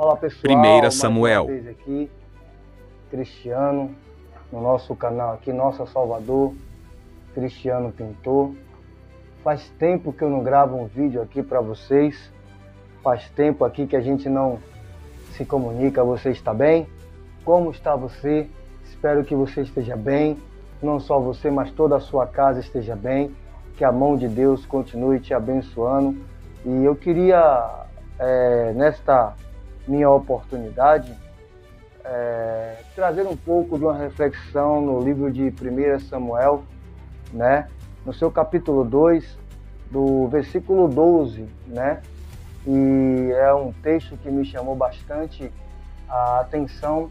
Fala pessoal, 1 mais uma Samuel. vez aqui, Cristiano, no nosso canal aqui, Nossa Salvador, Cristiano Pintor. Faz tempo que eu não gravo um vídeo aqui para vocês, faz tempo aqui que a gente não se comunica. Você está bem? Como está você? Espero que você esteja bem, não só você, mas toda a sua casa esteja bem, que a mão de Deus continue te abençoando. E eu queria, nesta minha oportunidade, trazer um pouco de uma reflexão no livro de 1 Samuel, né? No seu capítulo 2, do versículo 12, né? E é um texto que me chamou bastante a atenção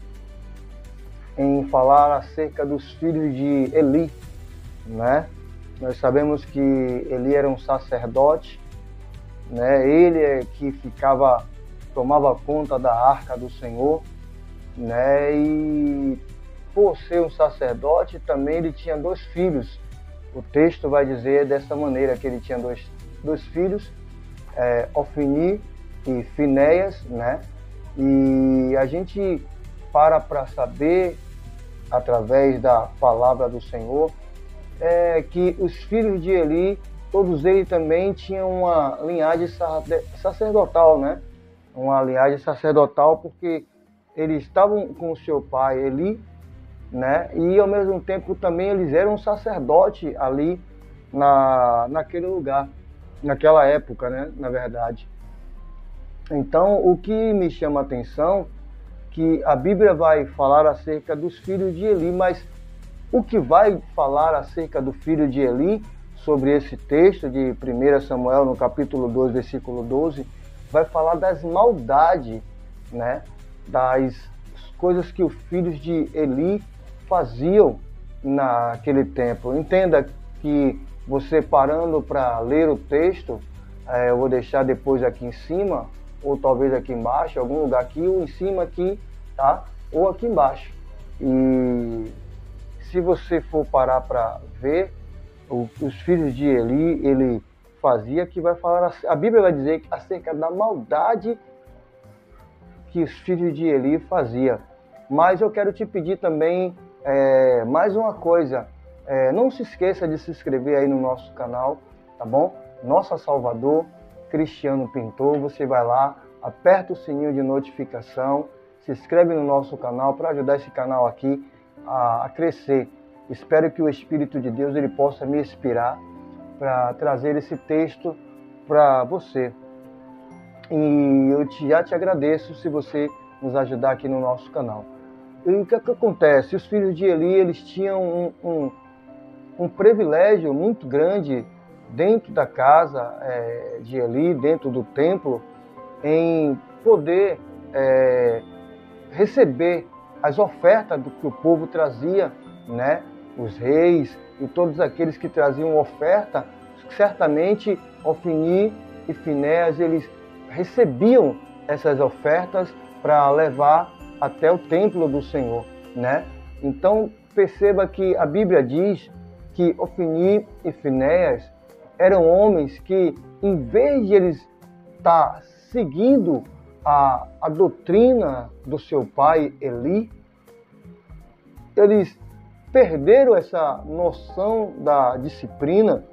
em falar acerca dos filhos de Eli, né? Nós sabemos que Eli era um sacerdote, né? Ele é que tomava conta da arca do Senhor, né? E por ser um sacerdote, também ele tinha 2 filhos. O texto vai dizer dessa maneira, que ele tinha dois filhos, Ofni e Finéias, né? E a gente para saber, através da palavra do Senhor, que os filhos de Eli, todos eles também tinham uma linhagem sacerdotal, né? Uma linhagem sacerdotal, porque eles estavam com o seu pai Eli, né? E ao mesmo tempo também eles eram sacerdote ali naquele lugar, naquela época, né? Na verdade. Então, o que me chama a atenção que a Bíblia vai falar acerca dos filhos de Eli, mas o que vai falar acerca do filho de Eli, sobre esse texto de 1 Samuel, no capítulo 2, versículo 12, vai falar das maldades, né? Das coisas que os filhos de Eli faziam naquele tempo. Entenda que você parando para ler o texto, eu vou deixar depois aqui em cima, ou talvez aqui embaixo, algum lugar aqui, ou em cima aqui, tá? Ou aqui embaixo. E se você for parar para ver, os filhos de Eli, ele fazia, que vai falar, a Bíblia vai dizer acerca da maldade que os filhos de Eli faziam. Mas eu quero te pedir também mais uma coisa, não se esqueça de se inscrever aí no nosso canal, tá bom? Nossa Salvador, Cristiano Pintor. Você vai lá, aperta o sininho de notificação, se inscreve no nosso canal para ajudar esse canal aqui a crescer. Espero que o Espírito de Deus ele possa me inspirar para trazer esse texto para você. E eu já te agradeço se você nos ajudar aqui no nosso canal. E o que acontece? Os filhos de Eli, eles tinham um privilégio muito grande dentro da casa de Eli, dentro do templo, em poder receber as ofertas do que o povo trazia, né? Os reis e todos aqueles que traziam oferta, certamente Ofni e Finéias, eles recebiam essas ofertas para levar até o templo do Senhor, né? Então perceba que a Bíblia diz que Ofni e Finéias eram homens que, em vez de eles estar seguindo a doutrina do seu pai Eli, eles perderam essa noção da disciplina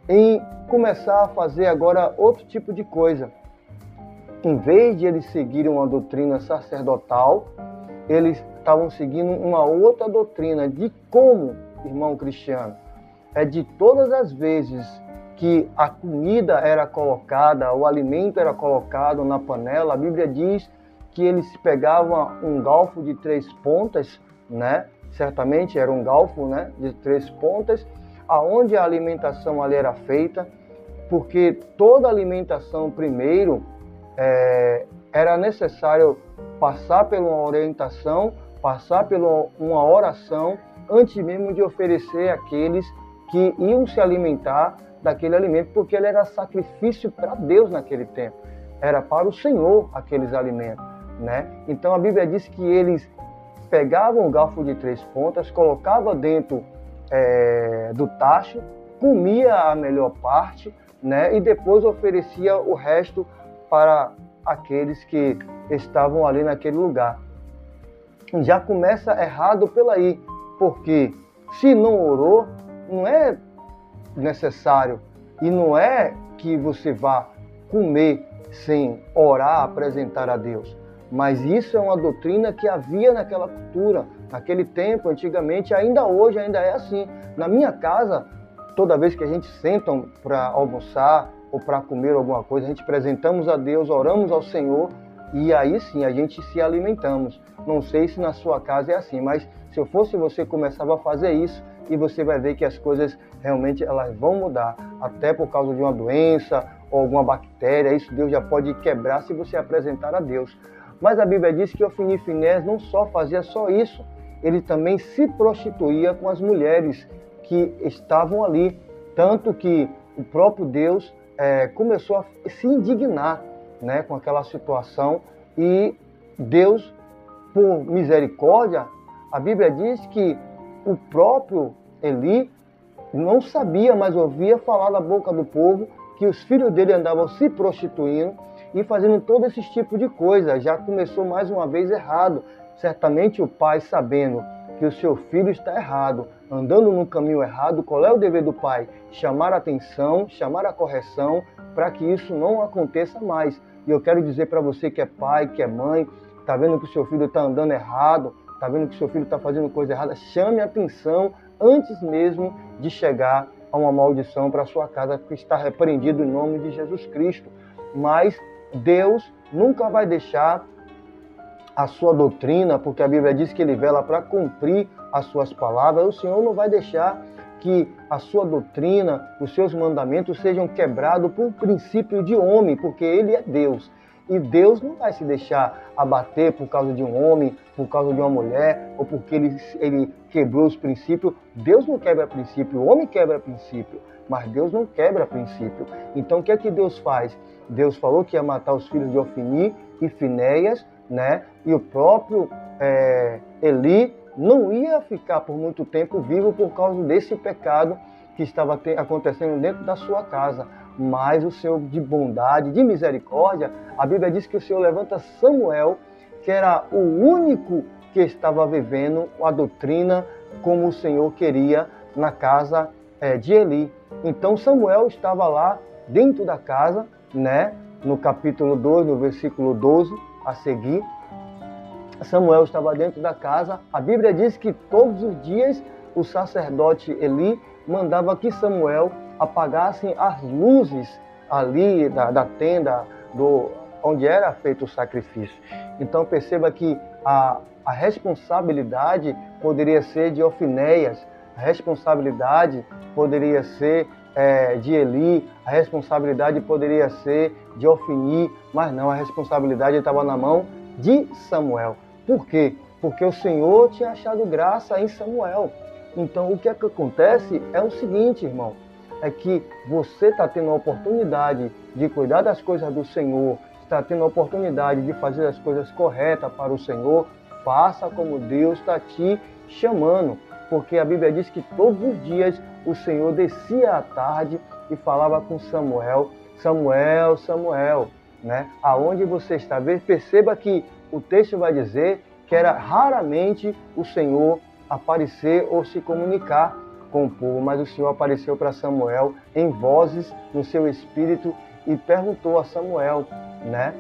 em começar a fazer agora outro tipo de coisa. Em vez de eles seguirem uma doutrina sacerdotal, eles estavam seguindo uma outra doutrina de como, irmão Cristiano, de todas as vezes que a comida era colocada, o alimento era colocado na panela, a Bíblia diz que eles pegavam um galfo de 3 pontas, né? Certamente era um galfo, né, de 3 pontas, aonde a alimentação ali era feita, porque toda alimentação primeiro era necessário passar por uma orientação, passar por uma oração, antes mesmo de oferecer àqueles que iam se alimentar daquele alimento, porque ele era sacrifício para Deus naquele tempo, era para o Senhor aqueles alimentos, né? Então a Bíblia diz que eles pegavam um garfo de 3 pontas, colocava dentro do tacho, comia a melhor parte, né? E depois oferecia o resto para aqueles que estavam ali naquele lugar. Já começa errado pela aí, porque se não orou, não é necessário e não é que você vá comer sem orar, apresentar a Deus. Mas isso é uma doutrina que havia naquela cultura, naquele tempo, antigamente, ainda hoje, ainda é assim. Na minha casa, toda vez que a gente senta para almoçar ou para comer alguma coisa, a gente apresentamos a Deus, oramos ao Senhor e aí sim a gente se alimentamos. Não sei se na sua casa é assim, mas se eu fosse você, começava a fazer isso e você vai ver que as coisas realmente elas vão mudar, até por causa de uma doença ou alguma bactéria. Isso Deus já pode quebrar se você apresentar a Deus. Mas a Bíblia diz que Ofni e Finéias não só fazia só isso, ele também se prostituía com as mulheres que estavam ali, tanto que o próprio Deus começou a se indignar, né, com aquela situação, e Deus, por misericórdia, a Bíblia diz que o próprio Eli não sabia, mas ouvia falar da boca do povo que os filhos dele andavam se prostituindo e fazendo todo esse tipo de coisa. Já começou mais uma vez errado. Certamente o pai, sabendo que o seu filho está errado, andando no caminho errado, qual é o dever do pai? Chamar a atenção, chamar a correção, para que isso não aconteça mais. E eu quero dizer para você que é pai, que é mãe, está vendo que o seu filho está andando errado, está vendo que o seu filho está fazendo coisa errada, chame a atenção antes mesmo de chegar a uma maldição para a sua casa, que está repreendido em nome de Jesus Cristo. Mas Deus nunca vai deixar a sua doutrina, porque a Bíblia diz que ele vela para cumprir as suas palavras. O Senhor não vai deixar que a sua doutrina, os seus mandamentos sejam quebrados por um princípio de homem, porque ele é Deus. E Deus não vai se deixar abater por causa de um homem, por causa de uma mulher, ou porque ele quebrou os princípios. Deus não quebra princípio, o homem quebra princípio, mas Deus não quebra princípio. Então o que é que Deus faz? Deus falou que ia matar os filhos de Ofni e Finéias, né? E o próprio Eli não ia ficar por muito tempo vivo por causa desse pecado que estava acontecendo dentro da sua casa. Mas o Senhor, de bondade, de misericórdia, a Bíblia diz que o Senhor levanta Samuel, que era o único que estava vivendo a doutrina como o Senhor queria na casa de Eli. Então Samuel estava lá dentro da casa, né? No capítulo 2, no versículo 12 a seguir, Samuel estava dentro da casa. A Bíblia diz que todos os dias o sacerdote Eli mandava que Samuel apagasse as luzes ali da tenda onde era feito o sacrifício. Então perceba que a responsabilidade poderia ser de Ofinéias, a responsabilidade poderia ser de Eli, a responsabilidade poderia ser de Ofni, mas não, a responsabilidade estava na mão de Samuel. Por quê? Porque o Senhor tinha achado graça em Samuel. Então o que é que acontece é o seguinte, irmão, é que você está tendo a oportunidade de cuidar das coisas do Senhor, está tendo a oportunidade de fazer as coisas corretas para o Senhor, faça como Deus está te chamando. Porque a Bíblia diz que todos os dias o Senhor descia à tarde e falava com Samuel, Samuel, Samuel, né? Aonde você está? Perceba que o texto vai dizer que era raramente o Senhor aparecer ou se comunicar com o povo, mas o Senhor apareceu para Samuel em vozes no seu espírito e perguntou a Samuel, né?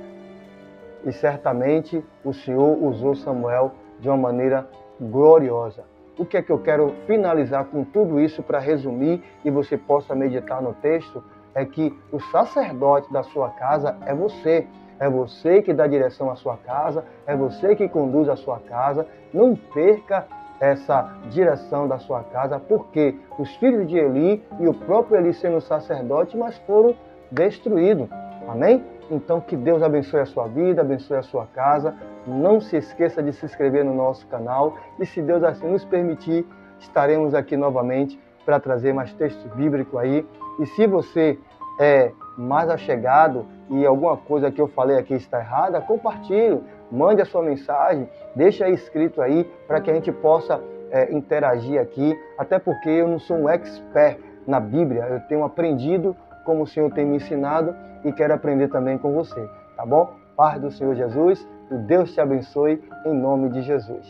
E certamente o Senhor usou Samuel de uma maneira gloriosa. O que é que eu quero finalizar com tudo isso para resumir e você possa meditar no texto? É que o sacerdote da sua casa é você. É você que dá direção à sua casa, é você que conduz a sua casa. Não perca essa direção da sua casa, porque os filhos de Eli e o próprio Eli sendo sacerdote, mas foram destruídos. Amém? Então que Deus abençoe a sua vida, abençoe a sua casa. Não se esqueça de se inscrever no nosso canal e, se Deus assim nos permitir, estaremos aqui novamente para trazer mais texto bíblico aí. E se você é mais achegado e alguma coisa que eu falei aqui está errada, compartilhe, mande a sua mensagem, deixa aí escrito aí para que a gente possa interagir aqui, até porque eu não sou um expert na Bíblia, eu tenho aprendido como o Senhor tem me ensinado e quero aprender também com você. tá bom? Paz do Senhor Jesus e Deus te abençoe em nome de Jesus.